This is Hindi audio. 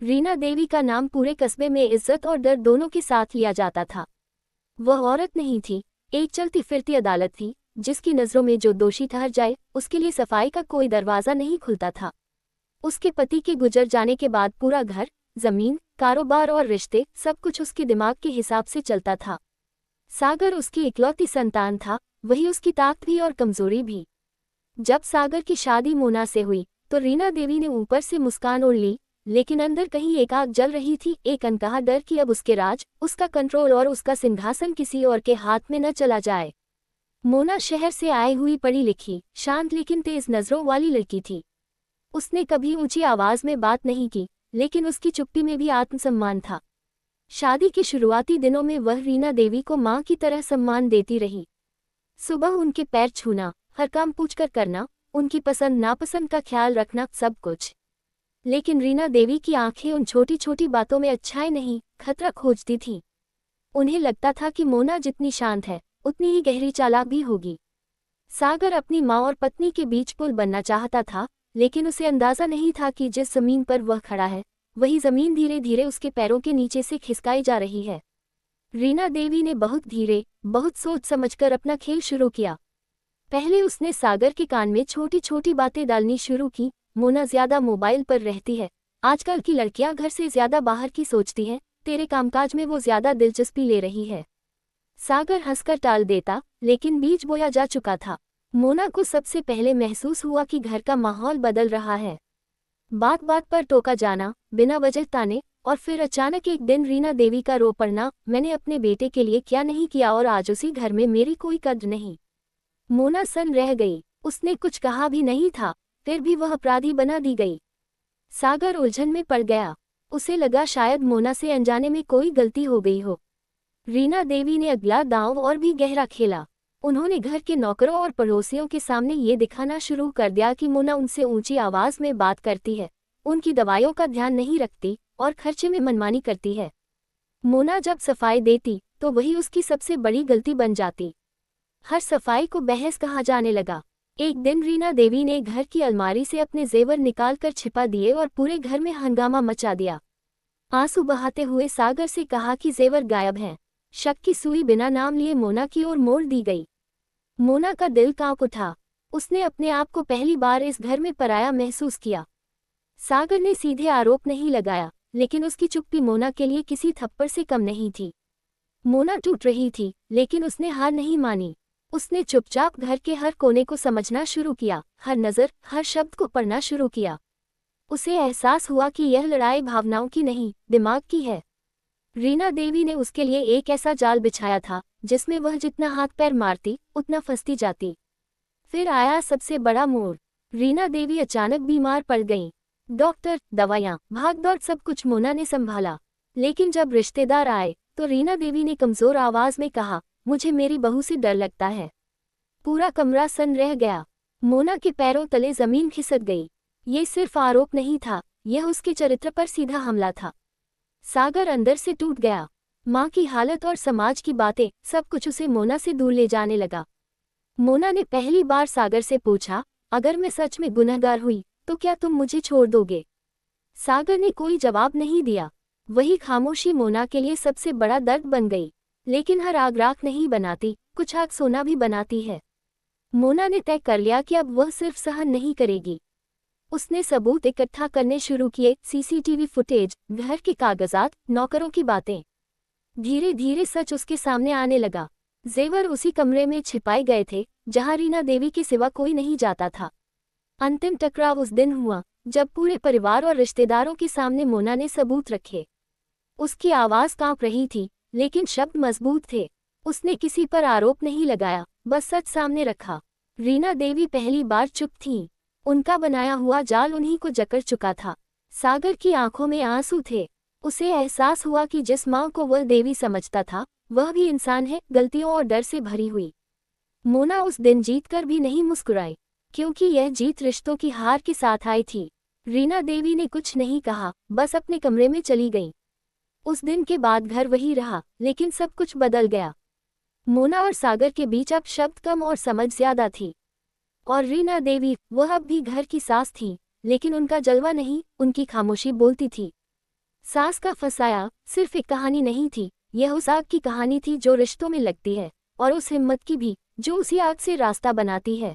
रीना देवी का नाम पूरे कस्बे में इज्जत और डर दोनों के साथ लिया जाता था। वह औरत नहीं थी, एक चलती फिरती अदालत थी, जिसकी नज़रों में जो दोषी ठहर जाए उसके लिए सफाई का कोई दरवाज़ा नहीं खुलता था। उसके पति के गुजर जाने के बाद पूरा घर, जमीन, कारोबार और रिश्ते सब कुछ उसके दिमाग के हिसाब से चलता था। सागर उसकी इकलौती संतान था, वही उसकी ताकत भी और कमजोरी भी। जब सागर की शादी मोना से हुई तो रीना देवी ने ऊपर से मुस्कान ओढ़ ली, लेकिन अंदर कहीं एक आग जल रही थी, एक अनकहा डर कि अब उसके राज, उसका कंट्रोल और उसका सिंहासन किसी और के हाथ में न चला जाए। मोना शहर से आई हुई पढ़ी लिखी, शांत लेकिन तेज नजरों वाली लड़की थी। उसने कभी ऊंची आवाज में बात नहीं की, लेकिन उसकी चुप्पी में भी आत्मसम्मान था। शादी के शुरुआती दिनों में वह रीना देवी को मां की तरह सम्मान देती रही। सुबह उनके पैर छूना, हर काम पूछकर करना, उनकी पसंद नापसंद का ख्याल रखना, सब कुछ। लेकिन रीना देवी की आंखें उन छोटी छोटी बातों में अच्छाई नहीं, खतरा खोजती थीं। उन्हें लगता था कि मोना जितनी शांत है उतनी ही गहरी चालाक भी होगी। सागर अपनी माँ और पत्नी के बीच पुल बनना चाहता था, लेकिन उसे अंदाजा नहीं था कि जिस जमीन पर वह खड़ा है वही जमीन धीरे धीरे उसके पैरों के नीचे से खिसकाई जा रही है। रीना देवी ने बहुत धीरे, बहुत सोच समझकर अपना खेल शुरू किया। पहले उसने सागर के कान में छोटी छोटी बातें डालनी शुरू की। मोना ज्यादा मोबाइल पर रहती है, आजकल की लड़कियां घर से ज्यादा बाहर की सोचती हैं, तेरे कामकाज में वो ज्यादा दिलचस्पी ले रही है। सागर हंसकर टाल देता, लेकिन बीज बोया जा चुका था। मोना को सबसे पहले महसूस हुआ कि घर का माहौल बदल रहा है। बात बात पर टोका जाना, बिना वजह ताने, और फिर अचानक एक दिन रीना देवी का रो पड़ना, मैंने अपने बेटे के लिए क्या नहीं किया और आज उसी घर में मेरी कोई कद्र नहीं। मोना सन रह गई, उसने कुछ कहा भी नहीं था, फिर भी वह अपराधी बना दी गई। सागर उलझन में पड़ गया। उसे लगा शायद मोना से अनजाने में कोई गलती हो गई हो। रीना देवी ने अगला दांव और भी गहरा खेला। उन्होंने घर के नौकरों और पड़ोसियों के सामने ये दिखाना शुरू कर दिया कि मोना उनसे ऊंची आवाज में बात करती है, उनकी दवाइयों का ध्यान नहीं रखती और खर्चे में मनमानी करती है। मोना जब सफाई देती तो वही उसकी सबसे बड़ी गलती बन जाती। हर सफाई को बहस कहा जाने लगा। एक दिन रीना देवी ने घर की अलमारी से अपने जेवर निकालकर छिपा दिए और पूरे घर में हंगामा मचा दिया। आंसू बहाते हुए सागर से कहा कि जेवर गायब हैं। शक की सुई बिना नाम लिए मोना की ओर मोड़ दी गई। मोना का दिल कांप उठा। उसने अपने आप को पहली बार इस घर में पराया महसूस किया। सागर ने सीधे आरोप नहीं लगाया, लेकिन उसकी चुप्पी मोना के लिए किसी थप्पड़ से कम नहीं थी। मोना टूट रही थी, लेकिन उसने हार नहीं मानी। उसने चुपचाप घर के हर कोने को समझना शुरू किया, हर नज़र, हर शब्द को पढ़ना शुरू किया। उसे एहसास हुआ कि यह लड़ाई भावनाओं की नहीं, दिमाग की है। रीना देवी ने उसके लिए एक ऐसा जाल बिछाया था जिसमें वह जितना हाथ पैर मारती उतना फंसती जाती। फिर आया सबसे बड़ा मोड़। रीना देवी अचानक बीमार पड़ गईं। डॉक्टर, दवाइयाँ, भागदौड़, सब कुछ मोना ने संभाला। लेकिन जब रिश्तेदार आए तो रीना देवी ने कमजोर आवाज में कहा, मुझे मेरी बहू से डर लगता है। पूरा कमरा सन रह गया। मोना के पैरों तले जमीन खिसक गई। ये सिर्फ आरोप नहीं था, यह उसके चरित्र पर सीधा हमला था। सागर अंदर से टूट गया। माँ की हालत और समाज की बातें, सब कुछ उसे मोना से दूर ले जाने लगा। मोना ने पहली बार सागर से पूछा, अगर मैं सच में गुनहगार हुई तो क्या तुम मुझे छोड़ दोगे? सागर ने कोई जवाब नहीं दिया। वही खामोशी मोना के लिए सबसे बड़ा दर्द बन गई। लेकिन हर आग राख नहीं बनाती, कुछ आग सोना भी बनाती है। मोना ने तय कर लिया कि अब वह सिर्फ सहन नहीं करेगी। उसने सबूत इकट्ठा करने शुरू किए, सीसीटीवी फुटेज, घर के कागजात, नौकरों की बातें। धीरे धीरे सच उसके सामने आने लगा। जेवर उसी कमरे में छिपाए गए थे जहां रीना देवी के सिवा कोई नहीं जाता था। अंतिम टकराव उस दिन हुआ जब पूरे परिवार और रिश्तेदारों के सामने मोना ने सबूत रखे। उसकी आवाज कांप रही थी, लेकिन शब्द मजबूत थे। उसने किसी पर आरोप नहीं लगाया, बस सच सामने रखा। रीना देवी पहली बार चुप थीं। उनका बनाया हुआ जाल उन्हीं को जकड़ चुका था। सागर की आंखों में आंसू थे। उसे एहसास हुआ कि जिस माँ को वह देवी समझता था वह भी इंसान है, गलतियों और डर से भरी हुई। मोना उस दिन जीतकर भी नहीं मुस्कुराई, क्योंकि यह जीत रिश्तों की हार के साथ आई थी। रीना देवी ने कुछ नहीं कहा, बस अपने कमरे में चली गई। उस दिन के बाद घर वही रहा, लेकिन सब कुछ बदल गया। मोना और सागर के बीच अब शब्द कम और समझ ज्यादा थी। और रीना देवी, वह अब भी घर की सास थी, लेकिन उनका जलवा नहीं, उनकी खामोशी बोलती थी। सास का फसाया सिर्फ एक कहानी नहीं थी, यह उस आग की कहानी थी जो रिश्तों में लगती है, और उस हिम्मत की भी जो उसी आग से रास्ता बनाती है।